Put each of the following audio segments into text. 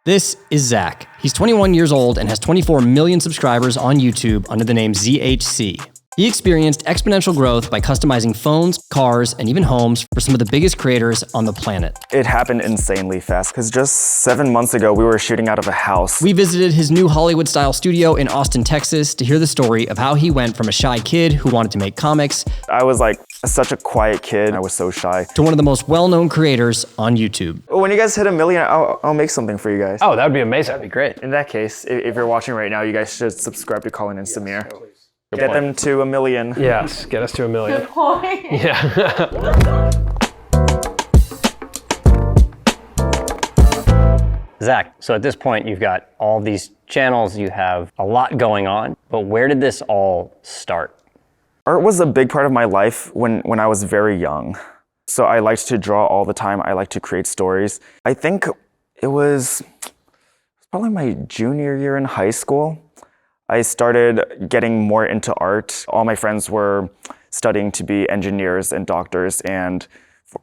This is Zach. He's 21 years old and has 24 million subscribers on YouTube under the name ZHC. He experienced exponential growth by customizing phones, cars, and even homes for some of the biggest creators on the planet. It happened insanely fast because just 7 months ago, we were shooting out of a house. We visited his new Hollywood-style studio in Austin, Texas to hear the story of how he went from a shy kid who wanted to make comics. I was like such a quiet kid. I was so shy. To one of the most well-known creators on YouTube. When you guys hit 1 million, I'll make something for you guys. Oh, that would be amazing. That'd be great. In that case, if you're watching right now, you guys should subscribe to Colin and Samir. Good Get point. them to 1 million. Yes, get us to 1 million. Good point. Yeah. Zach, so at this point you've got all these channels, you have a lot going on, but where did this all start? Art was a big part of my life when I was very young. So I liked to draw all the time. I liked to create stories. I think it was probably my junior year in high school. I started getting more into art. All my friends were studying to be engineers and doctors, and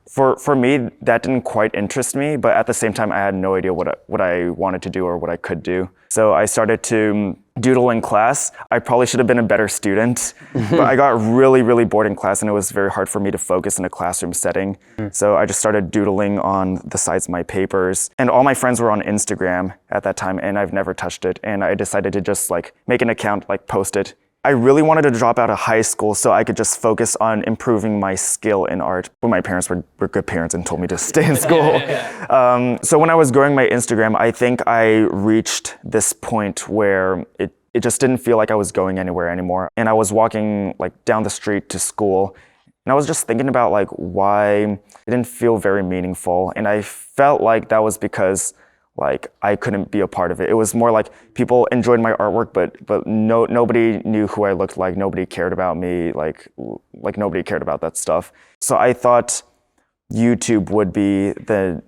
for me, that didn't quite interest me, but at the same time, I had no idea what I wanted to do or what I could do. So I started to doodle in class. I probably should have been a better student, but I got really, really bored in class, and it was very hard for me to focus in a classroom setting. So I just started doodling on the sides of my papers, and all my friends were on Instagram at that time, and I've never touched it. And I decided to just make an account, post it. I really wanted to drop out of high school so I could just focus on improving my skill in art. But my parents were good parents and told me to stay in school. So when I was growing my Instagram, I think I reached this point where it just didn't feel like I was going anywhere anymore. And I was walking down the street to school, and I was just thinking about why it didn't feel very meaningful. And I felt like that was because I couldn't be a part of it. It was more like people enjoyed my artwork, but nobody knew who I looked like. Nobody cared about me. Like nobody cared about that stuff. So I thought YouTube would be the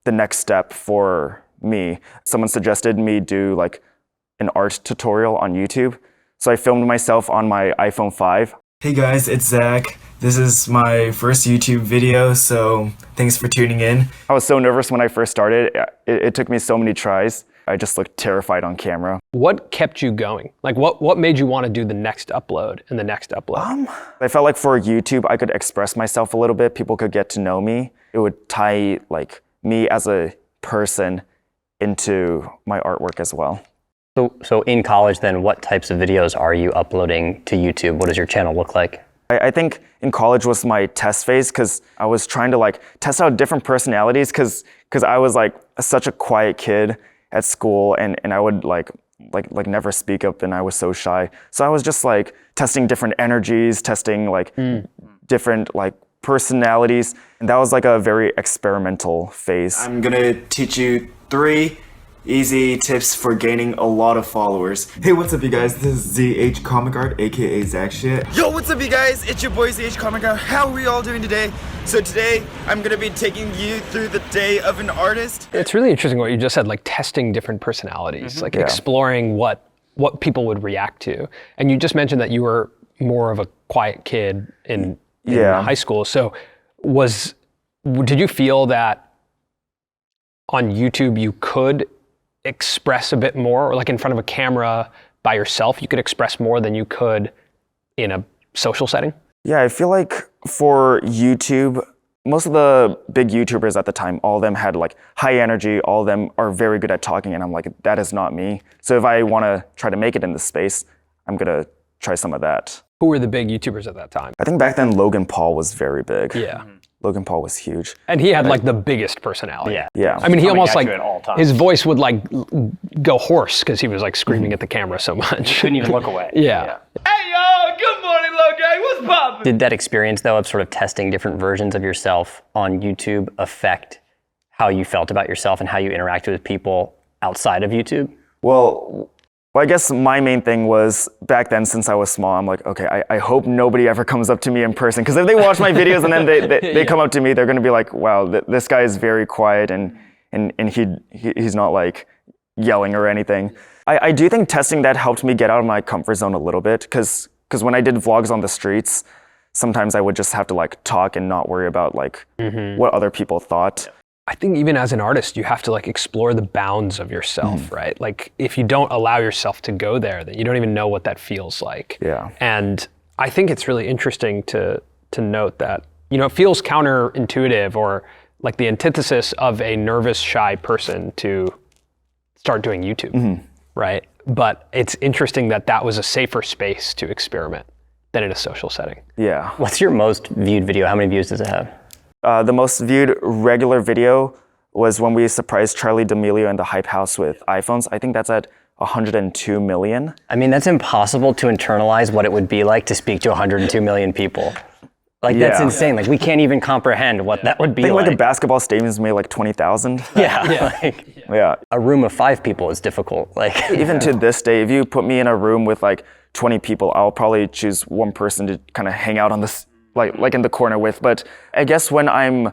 next step for me. Someone suggested me do an art tutorial on YouTube. So I filmed myself on my iPhone 5. Hey guys, it's Zach. This is my first YouTube video, so thanks for tuning in. I was so nervous when I first started. It took me so many tries. I just looked terrified on camera. What kept you going? What made you want to do the next upload and the next upload? I felt like for YouTube, I could express myself a little bit. People could get to know me. It would tie me as a person into my artwork as well. So in college then, what types of videos are you uploading to YouTube? What does your channel look like? I think in college was my test phase because I was trying to test out different personalities because I was such a quiet kid at school and I would never speak up and I was so shy. So I was just testing different energies, testing different personalities, and that was a very experimental phase. I'm gonna teach you 3 easy tips for gaining a lot of followers. Hey, what's up you guys? This is ZH Comic Art, aka Zach Shit. Yo, what's up you guys? It's your boy ZH Comic Art. How are we all doing today? So today, I'm gonna be taking you through the day of an artist. It's really interesting what you just said, testing different personalities, exploring what people would react to. And you just mentioned that you were more of a quiet kid in high school. So did you feel that on YouTube you could express a bit more, or in front of a camera by yourself, you could express more than you could in a social setting? Yeah, I feel like for YouTube, most of the big YouTubers at the time, all of them had high energy, all of them are very good at talking, and I'm that is not me. So if I want to try to make it in this space, I'm gonna try some of that. Who were the big YouTubers at that time? I think back then Logan Paul was very big. Yeah. Logan Paul was huge. And he had the biggest personality. Yeah. I mean, he almost at you at all times. his voice would go hoarse because he was screaming at the camera so much. Couldn't even look away. Yeah. Hey y'all, good morning, Logan. What's poppin'? Did that experience though of sort of testing different versions of yourself on YouTube affect how you felt about yourself and how you interacted with people outside of YouTube? Well, I guess my main thing was back then, since I was small, I'm okay, I hope nobody ever comes up to me in person. Because if they watch my videos and then they come up to me, they're going to be wow, this guy is very quiet and he's not yelling or anything. I do think testing that helped me get out of my comfort zone a little bit. Because when I did vlogs on the streets, sometimes I would just have to talk and not worry about what other people thought. I think even as an artist, you have to like explore the bounds of yourself, right? Like if you don't allow yourself to go there, then you don't even know what that feels like. Yeah. And I think it's really interesting to note that, you know, it feels counterintuitive or like the antithesis of a nervous, shy person to start doing YouTube, right? But it's interesting that that was a safer space to experiment than in a social setting. Yeah. What's your most viewed video? How many views does it have? The most viewed regular video was when we surprised Charlie D'Amelio in the Hype House with iPhones. I think that's at 102 million. I mean, that's impossible to internalize what it would be like to speak to 102 million people. Like, that's insane. Like, we can't even comprehend what that would be I think like. like a basketball stadium's made like 20,000. Yeah. A room of 5 people is difficult. Like, Even to this day, if you put me in a room with like 20 people, I'll probably choose one person to kind of hang out on this, like in the corner with. But I guess when I'm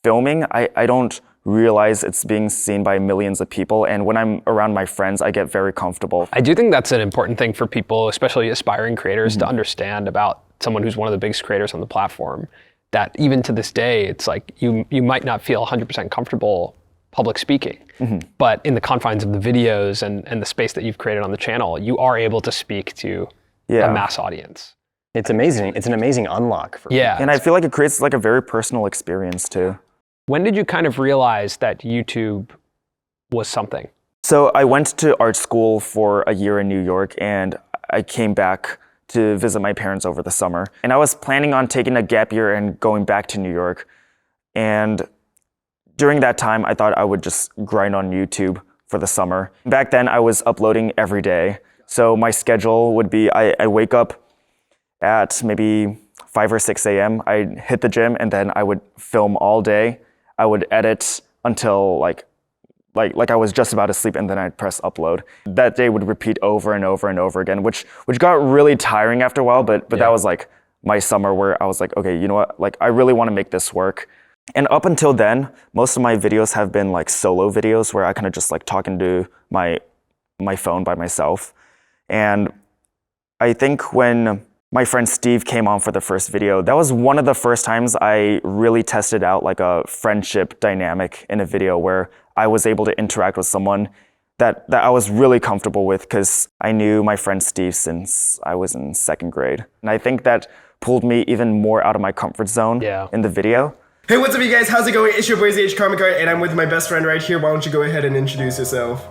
filming, I don't realize it's being seen by millions of people. And when I'm around my friends, I get very comfortable. I do think that's an important thing for people, especially aspiring creators, to understand about someone who's one of the biggest creators on the platform, that even to this day, it's like you might not feel 100% comfortable public speaking, but in the confines of the videos and the space that you've created on the channel, you are able to speak to a mass audience. it's amazing. It's an amazing unlock for people. And I feel like it creates like a very personal experience too. When did you kind of realize that YouTube was something? So I went to art school for a year in New York, and I came back to visit my parents over the summer. And I was planning on taking a gap year and going back to New York. And during that time, I thought I would just grind on YouTube for the summer. Back then, I was uploading every day. So my schedule would be, I wake up at maybe 5 or 6 a.m. I'd hit the gym, and then I would film all day. I would edit until like I was just about to sleep, and then I'd press upload. That day would repeat over and over and over again, which got really tiring after a while, but that was like my summer where I was like, okay, you know what? Like, I really want to make this work. And up until then, most of my videos have been like solo videos where I kind of just like talking to my phone by myself. And I think when my friend Steve came on for the first video, that was one of the first times I really tested out like a friendship dynamic in a video where I was able to interact with someone that I was really comfortable with, because I knew my friend Steve since I was in 2nd grade. And I think that pulled me even more out of my comfort zone in the video. Hey, what's up, you guys? How's it going? It's your boy ZH Comic Art, and I'm with my best friend right here. Why don't you go ahead and introduce yourself?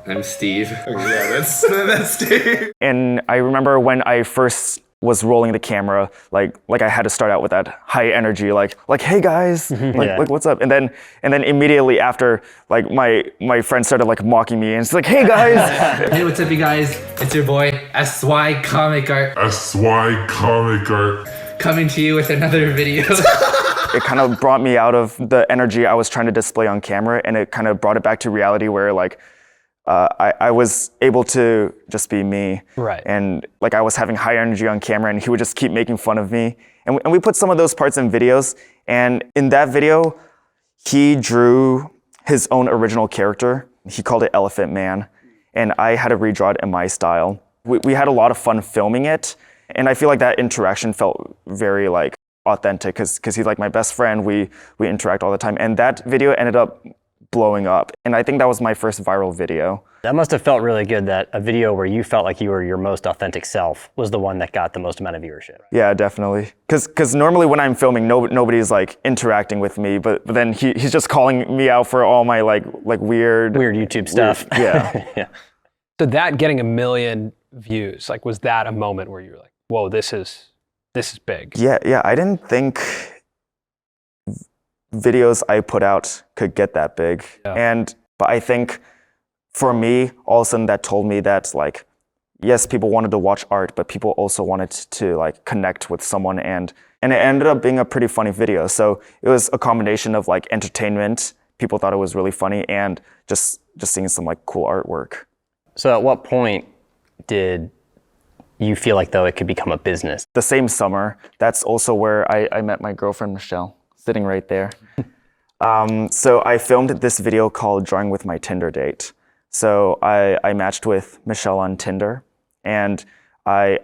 I'm Steve. Yeah, that's Steve. And I remember when I first was rolling the camera, like I had to start out with that high energy, like hey guys, like what's up? And then immediately after, like my friend started like mocking me, and it's like, hey guys. Hey, what's up, you guys? It's your boy SY Comic Art. SY Comic Art. Coming to you with another video. It kind of brought me out of the energy I was trying to display on camera, and it kind of brought it back to reality where like I was able to just be me. Right. And like I was having high energy on camera, and he would just keep making fun of me. And we put some of those parts in videos. And in that video, he drew his own original character. He called it Elephant Man. And I had to redraw it in my style. We had a lot of fun filming it. And I feel like that interaction felt very like authentic, because he's like my best friend. We interact all the time. And that video ended up blowing up. And I think that was my first viral video. That must have felt really good, that a video where you felt like you were your most authentic self was the one that got the most amount of viewership. Yeah, definitely. Because normally when I'm filming, nobody's like interacting with me, but then he's just calling me out for all my like weird YouTube stuff. Yeah. So that getting 1 million views, like, was that a moment where you were like, whoa, this is big? Yeah. I didn't think videos I put out could get that big. Yeah. But I think for me, all of a sudden that told me that like, yes, people wanted to watch art, but people also wanted to like connect with someone, and it ended up being a pretty funny video. So it was a combination of like entertainment, people thought it was really funny, and just seeing some like cool artwork. So at what point did you feel like though it could become a business? The same summer. That's also where I met my girlfriend, Michelle, sitting right there. So I filmed this video called Drawing with My Tinder Date. So I matched with Michelle on Tinder, and I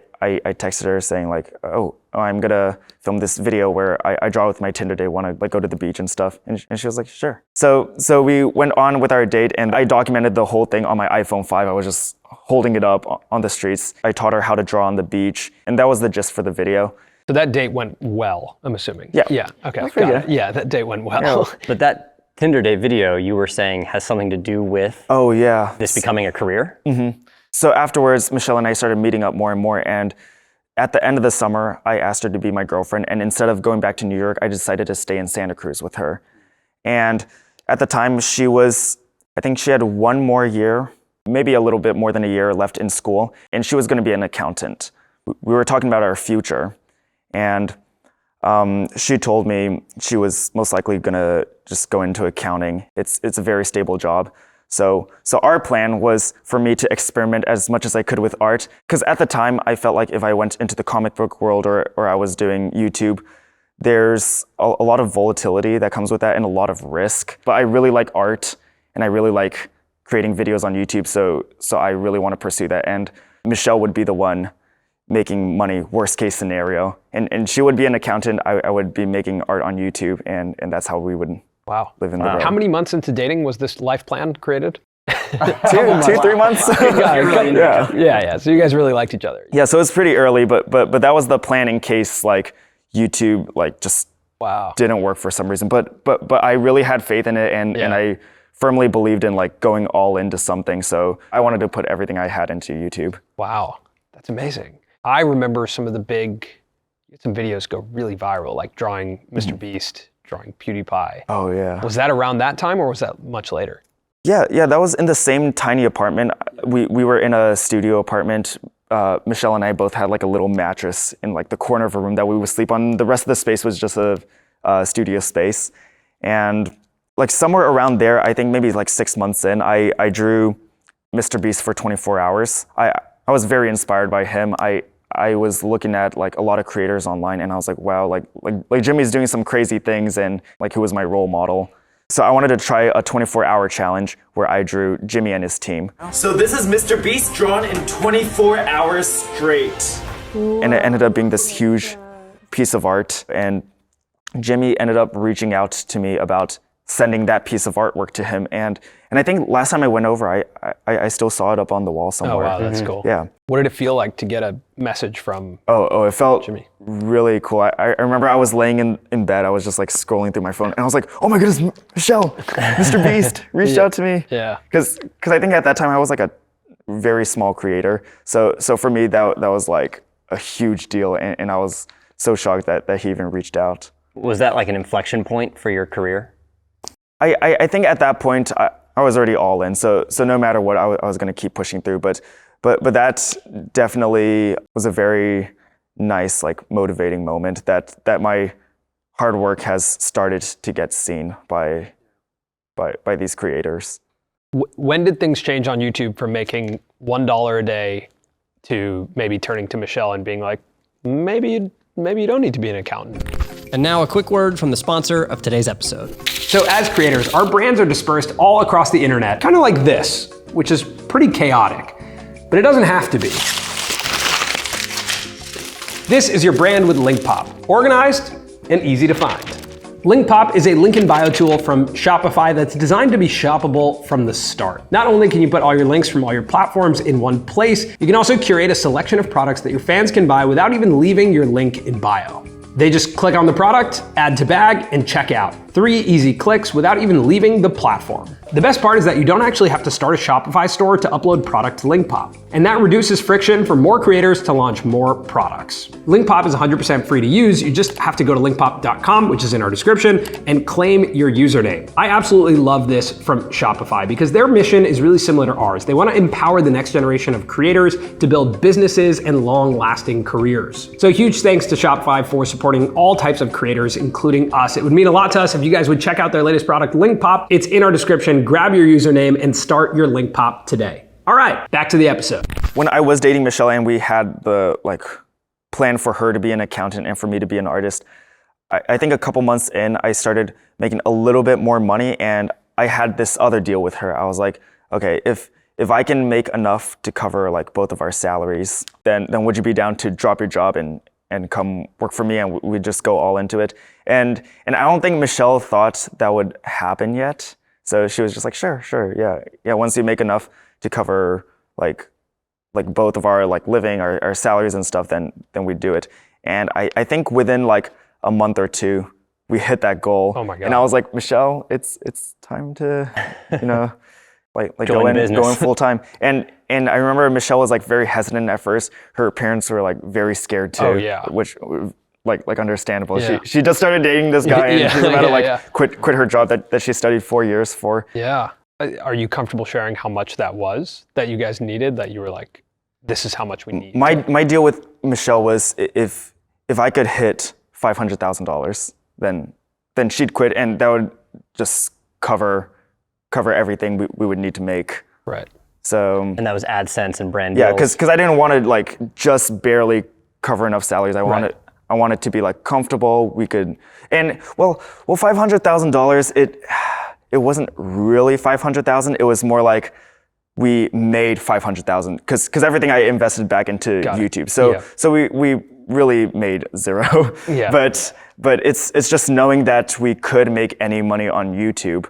I texted her saying like, oh, I'm gonna film this video where I draw with my Tinder date, want to like go to the beach and stuff. And she was like, sure. So we went on with our date, and I documented the whole thing on my iPhone 5. I was just holding it up on the streets. I taught her how to draw on the beach, and that was the gist for the video. So that date went well, I'm assuming. Yeah. Yeah. Okay. Got it. Yeah, that date went well. Yeah. But that Tinder date video you were saying has something to do with Oh yeah. this becoming a career? Mm-hmm. So afterwards, Michelle and I started meeting up more and more, and at the end of the summer, I asked her to be my girlfriend, and instead of going back to New York, I decided to stay in Santa Cruz with her. And at the time, I think she had 1 more year, maybe a little bit more than a year left in school, and she was gonna be an accountant. We were talking about our future, and she told me she was most likely gonna just go into accounting. It's a very stable job. So our plan was for me to experiment as much as I could with art, because at the time I felt like if I went into the comic book world or I was doing YouTube, there's a lot of volatility that comes with that and a lot of risk. But I really like art and I really like creating videos on YouTube, so I really want to pursue that. And Michelle would be the one making money, worst case scenario. And she would be an accountant, I would be making art on YouTube, and that's how we would live in the world. How many months into dating was this life plan created? 3 months. Yeah. So you guys really liked each other. Yeah, so it's pretty early, but that was the plan in case like YouTube like just didn't work for some reason. But I really had faith in it, and I firmly believed in like going all into something. So I wanted to put everything I had into YouTube. Wow, that's amazing. I remember some of the some videos go really viral, like drawing MrBeast, drawing PewDiePie. Oh yeah. Was that around that time, or was that much later? Yeah, that was in the same tiny apartment. We were in a studio apartment. Michelle and I both had like a little mattress in like the corner of a room that we would sleep on. The rest of the space was just a studio space. And like somewhere around there, I think maybe like 6 months in, I drew MrBeast for 24 hours. I was very inspired by him. I was looking at like a lot of creators online, and I was like, wow, like Jimmy's doing some crazy things, and like who was my role model. So I wanted to try a 24-hour challenge where I drew Jimmy and his team. So this is MrBeast drawn in 24 hours straight. And it ended up being this huge piece of art, and Jimmy ended up reaching out to me about sending that piece of artwork to him. And I think last time I went over, I still saw it up on the wall somewhere. Oh wow, that's cool. Yeah. What did it feel like to get a message from it felt Jimmy? Really cool. I remember I was laying in bed, I was just like scrolling through my phone, and I was like, oh my goodness, Michelle, MrBeast reached out to me. Yeah. Because I think at that time I was like a very small creator. So for me, that was like a huge deal, and I was so shocked that he even reached out. Was that like an inflection point for your career? I think at that point I was already all in, so no matter what, I was going to keep pushing through. But that definitely was a very nice, like motivating moment that my hard work has started to get seen by these creators. When did things change on YouTube from making $1 a day to maybe turning to Michelle and being like, maybe you don't need to be an accountant? And now a quick word from the sponsor of today's episode. So as creators, our brands are dispersed all across the internet, kind of like this, which is pretty chaotic, but it doesn't have to be. This is your brand with LinkPop, organized and easy to find. LinkPop is a link in bio tool from Shopify that's designed to be shoppable from the start. Not only can you put all your links from all your platforms in one place, you can also curate a selection of products that your fans can buy without even leaving your link in bio. They just click on the product, add to bag, and check out. 3 easy clicks without even leaving the platform. The best part is that you don't actually have to start a Shopify store to upload product to LinkPop. And that reduces friction for more creators to launch more products. LinkPop is 100% free to use. You just have to go to linkpop.com, which is in our description, and claim your username. I absolutely love this from Shopify because their mission is really similar to ours. They want to empower the next generation of creators to build businesses and long-lasting careers. So huge thanks to Shopify for supporting all types of creators, including us. It would mean a lot to us if you guys would check out their latest product, LinkPop. It's in our description. Grab your username and start your LinkPop today. All right, back to the episode. When I was dating Michelle and we had the plan for her to be an accountant and for me to be an artist, I think a couple months in, I started making a little bit more money, and I had this other deal with her. I was like, okay, if if I can make enough to cover like both of our salaries, then would you be down to drop your job and come work for me, and we just go all into it? And I don't think Michelle thought that would happen yet. So she was just like, sure, yeah. Once you make enough to cover like both of our like living, our salaries and stuff, then we do it. And I think within like a month or two, we hit that goal. Oh my God. And I was like, Michelle, it's time to, like go in full time. And I remember Michelle was like very hesitant at first. Her parents were like very scared too. Oh yeah. Which like understandable. Yeah. She just started dating this guy and she's about to quit her job that she studied 4 years for. Yeah. Are you comfortable sharing how much that was that you guys needed, that you were like, this is how much we need? My deal with Michelle was if I could hit $500,000, then she'd quit, and that would just cover everything we would need to make. Right. So. And that was AdSense and brand deals. Yeah, because I didn't want to like just barely cover enough salaries. I wanted to be like comfortable. We could, and well, $500,000. It wasn't really 500,000. It was more like we made 500,000 because everything I invested back into YouTube. So we really made zero. Yeah. But it's just knowing that we could make any money on YouTube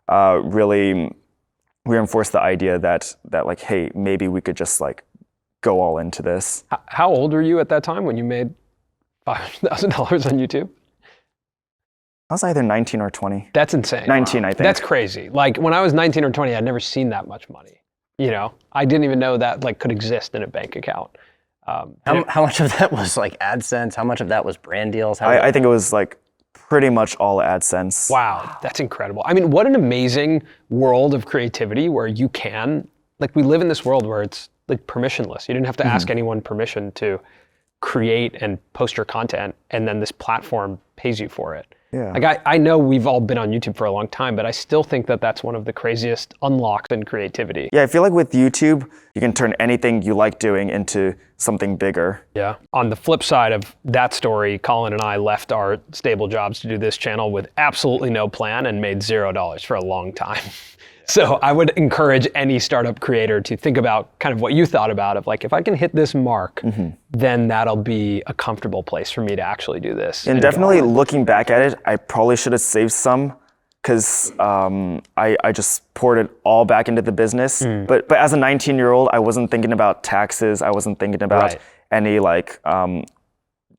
really reinforced the idea that like, hey, maybe we could just like go all into this. How old were you at that time when you made $500,000 on YouTube? I was either 19 or 20. That's insane. 19, wow. I think. That's crazy. Like when I was 19 or 20, I'd never seen that much money. I didn't even know that like could exist in a bank account. How much of that was like AdSense? How much of that was brand deals? I think it was like pretty much all AdSense. Wow, that's incredible. I mean, what an amazing world of creativity where you can, like we live in this world where it's like permissionless. You didn't have to ask anyone permission to create and post your content, and then this platform pays you for it. Yeah. Like I know we've all been on YouTube for a long time, but I still think that that's one of the craziest unlocks in creativity. Yeah, I feel like with YouTube, you can turn anything you like doing into something bigger. Yeah. On the flip side of that story, Colin and I left our stable jobs to do this channel with absolutely no plan and made $0 for a long time. So I would encourage any startup creator to think about kind of what you thought about of like, if I can hit this mark, then that'll be a comfortable place for me to actually do this. And definitely looking back at it, I probably should have saved some because I just poured it all back into the business. But as a 19-year-old, I wasn't thinking about taxes. I wasn't thinking about any like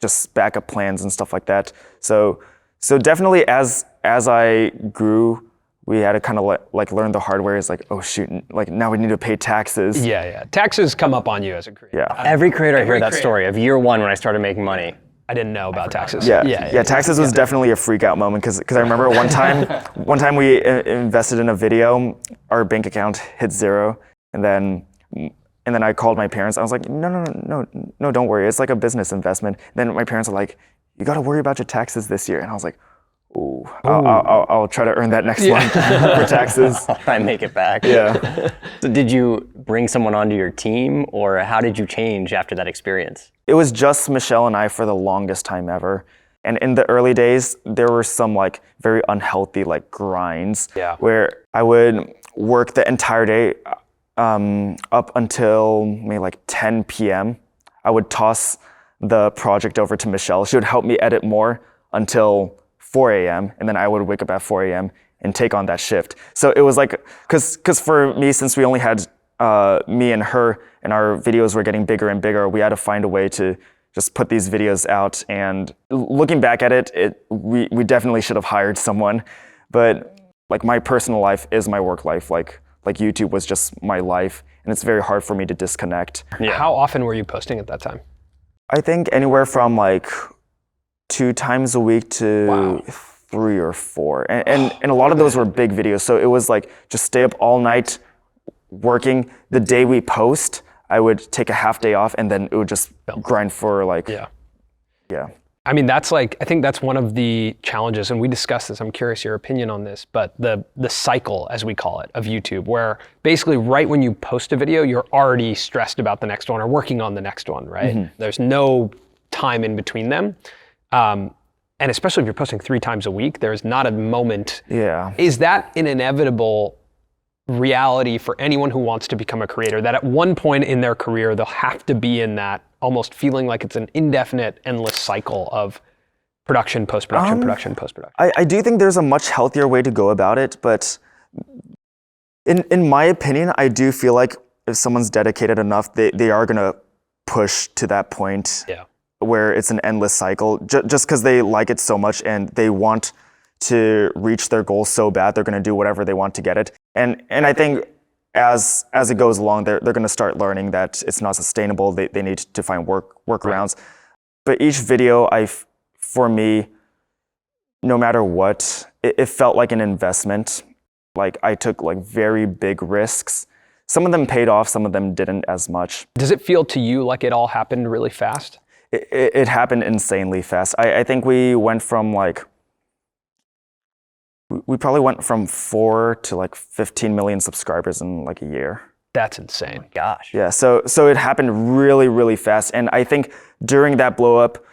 just backup plans and stuff like that. So definitely as I grew, we had to kind of like learn the hard way. It's like, oh shoot, like now we need to pay taxes. Yeah. Taxes come up on you as a creator. Yeah. Every creator I hear that story of year one when I started making money. I didn't know about taxes. Yeah. Taxes was definitely a freak out moment because I remember one time we invested in a video, our bank account hit zero, and then I called my parents. I was like, no, don't worry. It's like a business investment. Then my parents are like, you got to worry about your taxes this year, and I was like, ooh. I'll try to earn that next month for taxes. I'll try and make it back. Yeah. So did you bring someone onto your team, or how did you change after that experience? It was just Michelle and I for the longest time ever. And in the early days, there were some like very unhealthy like grinds where I would work the entire day up until maybe like 10 p.m. I would toss the project over to Michelle. She would help me edit more until 4 a.m. and then I would wake up at 4 a.m. and take on that shift. So it was like, cause for me, since we only had me and her and our videos were getting bigger and bigger, we had to find a way to just put these videos out. And looking back at it, we definitely should have hired someone. But like my personal life is my work life. Like YouTube was just my life, and it's very hard for me to disconnect. Yeah. How often were you posting at that time? I think anywhere from like 2 times a week to 3 or 4. And a lot of those were big videos. So it was like just stay up all night working. The day we post, I would take a half day off and then it would just grind for like, yeah. I mean, that's like, I think that's one of the challenges, and we discussed this, I'm curious your opinion on this, but the cycle, as we call it, of YouTube, where basically right when you post a video, you're already stressed about the next one or working on the next one, right? There's no time in between them. And especially if you're posting 3 times a week, there's not a moment. Yeah. Is that an inevitable reality for anyone who wants to become a creator, that at one point in their career, they'll have to be in that almost feeling like it's an indefinite, endless cycle of production, post-production, production, post-production? I do think there's a much healthier way to go about it, but in my opinion, I do feel like if someone's dedicated enough, they are going to push to that point where it's an endless cycle, just because they like it so much and they want to reach their goals so bad, they're going to do whatever they want to get it. And I think as it goes along, they're going to start learning that it's not sustainable. They need to find workarounds. Right. But each video, for me, no matter what, it felt like an investment. Like I took like very big risks. Some of them paid off, some of them didn't as much. Does it feel to you like it all happened really fast? It happened insanely fast. I think we went from we probably went from 4 to like 15 million subscribers in like a year. That's insane. Oh my gosh. Yeah, so it happened really, really fast. And I think during that blow up,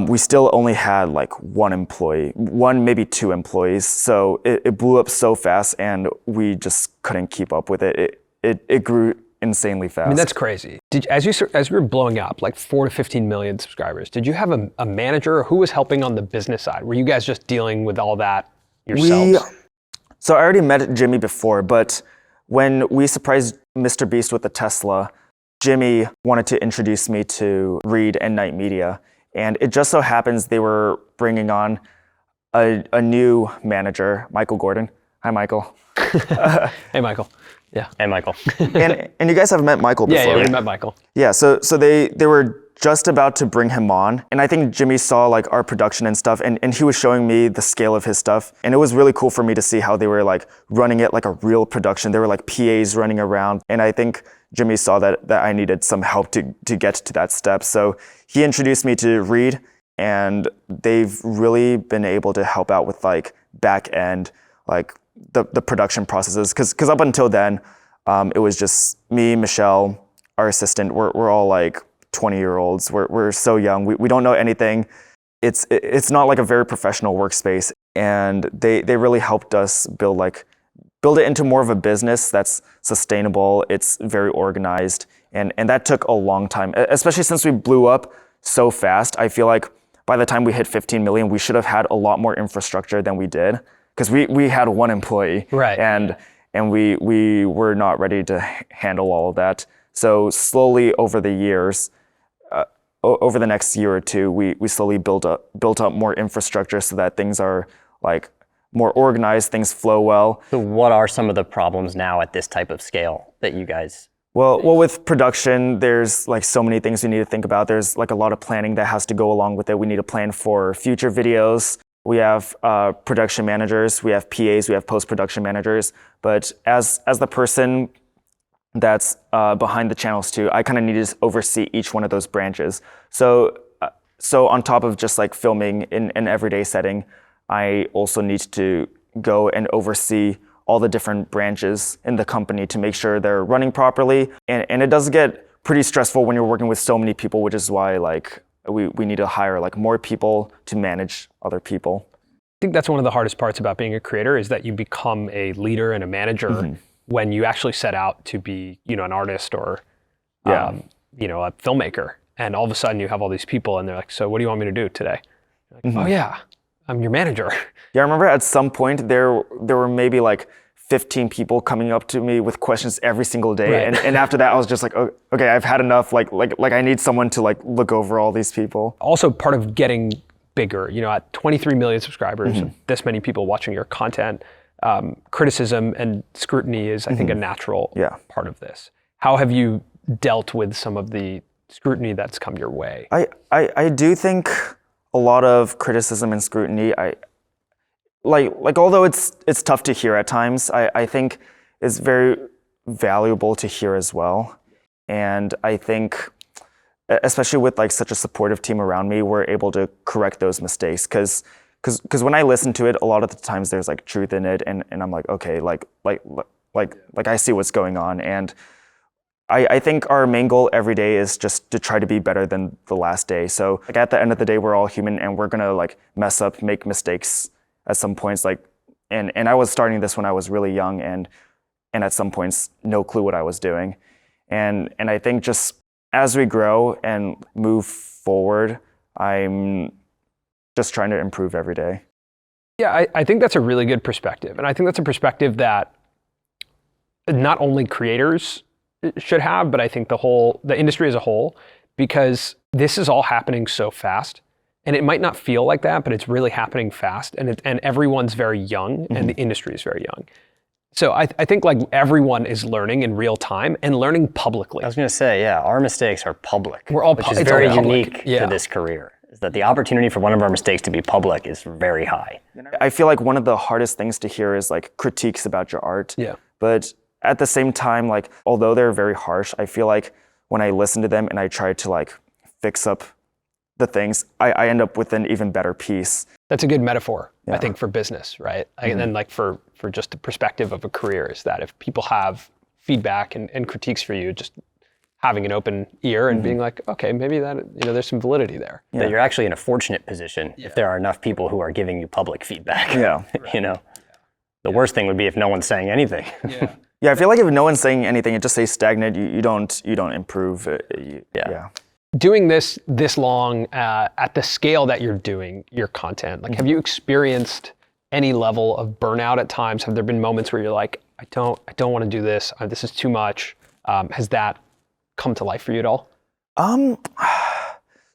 we still only had like one employee, maybe two employees. So it blew up so fast and we just couldn't keep up with it. It grew insanely fast. I mean, that's crazy. As you were blowing up, like 4 to 15 million subscribers, did you have a manager or who was helping on the business side? Were you guys just dealing with all that yourselves? So I already met Jimmy before, but when we surprised MrBeast with the Tesla, Jimmy wanted to introduce me to Reed and Night Media. And it just so happens they were bringing on a new manager, Michael Gordon. Hi, Michael. Hey, Michael. Yeah. Hey, Michael. and you guys have met Michael before, Yeah, right? we met Michael. Yeah, so they were just about to bring him on. And I think Jimmy saw like our production and stuff, and he was showing me the scale of his stuff. And it was really cool for me to see how they were like running it like a real production. There were like PAs running around. And I think Jimmy saw that I needed some help to get to that step. So he introduced me to Reed, and they've really been able to help out with like back end, like the production processes. Cause up until then, it was just me, Michelle, our assistant. We're all like 20-year-olds. We're so young. We don't know anything. It's not like a very professional workspace. And they really helped us build it into more of a business that's sustainable. It's very organized. And that took a long time, especially since we blew up so fast. I feel like by the time we hit 15 million, we should have had a lot more infrastructure than we did, because we had one employee. Right. And we were not ready to handle all of that. So slowly over the years, over the next year or two, we slowly built up more infrastructure so that things are like more organized, things flow well. So what are some of the problems now at this type of scale that you guys? Well, with production, there's like so many things we need to think about. There's like a lot of planning that has to go along with it. We need to plan for future videos. We have production managers, we have PAs, we have post-production managers. But as the person that's behind the channels too, I kind of need to oversee each one of those branches. So on top of just like filming in an everyday setting, I also need to go and oversee all the different branches in the company to make sure they're running properly. And it does get pretty stressful when you're working with so many people, which is why like we need to hire like more people to manage other people. I think that's one of the hardest parts about being a creator, is that you become a leader and a manager when you actually set out to be, an artist or, a filmmaker. And all of a sudden you have all these people and they're like, so what do you want me to do today? Like, oh yeah, I'm your manager. Yeah, I remember at some point there were maybe like 15 people coming up to me with questions every single day. Right. And after that I was just like, oh, okay, I've had enough. Like I need someone to like look over all these people. Also part of getting bigger, at 23 million subscribers, this many people watching your content, criticism and scrutiny is, I think, a natural part of this. How have you dealt with some of the scrutiny that's come your way? I do think a lot of criticism and scrutiny, although it's tough to hear at times, I think is very valuable to hear as well. And I think, especially with like such a supportive team around me, we're able to correct those mistakes. Because when I listen to it, a lot of the times there's like truth in it, and I'm like, okay, like I see what's going on. And I think our main goal every day is just to try to be better than the last day. So like at the end of the day, we're all human and we're gonna like mess up, make mistakes at some points. And I was starting this when I was really young, and and at some points, no clue what I was doing. And I think just as we grow and move forward, I'm just trying to improve every day. Yeah, I think that's a really good perspective. And I think that's a perspective that not only creators should have, but I think the industry as a whole, because this is all happening so fast. And it might not feel like that, but it's really happening fast. And everyone's very young, and the industry is very young. So I think like everyone is learning in real time and learning publicly. I was going to say, yeah, our mistakes are public, We're all which is it's very all public. unique Yeah. to this career. Is that the opportunity for one of our mistakes to be public is very high. I feel like one of the hardest things to hear is like critiques about your art. Yeah. But at the same time, like, although they're very harsh, I feel like when I listen to them and I try to like fix up the things, I end up with an even better piece. That's a good metaphor, Yeah. I think, for business, right? And then like for just the perspective of a career is that if people have feedback and critiques for you, just having an open ear and being like, okay, maybe that, there's some validity there. Yeah. That you're actually in a fortunate position if there are enough people who are giving you public feedback. Yeah. The worst thing would be if no one's saying anything. Yeah. Yeah, I feel like if no one's saying anything, it just stays stagnant. You don't improve. Yeah. Doing this long at the scale that you're doing your content, like, have you experienced any level of burnout at times? Have there been moments where you're like, I don't want to do this. This is too much. Has that come to life for you at all?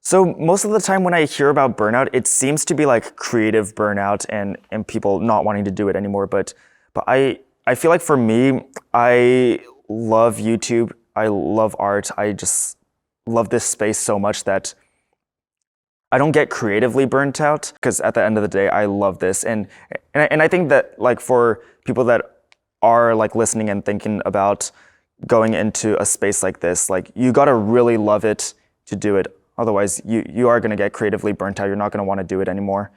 So most of the time when I hear about burnout, it seems to be like creative burnout and people not wanting to do it anymore. But I feel like for me, I love YouTube. I love art. I just love this space so much that I don't get creatively burnt out, because at the end of the day, I love this. And I think that like for people that are like listening and thinking about going into a space like this, like you gotta really love it to do it. Otherwise, you are gonna get creatively burnt out. You're not gonna wanna do it anymore.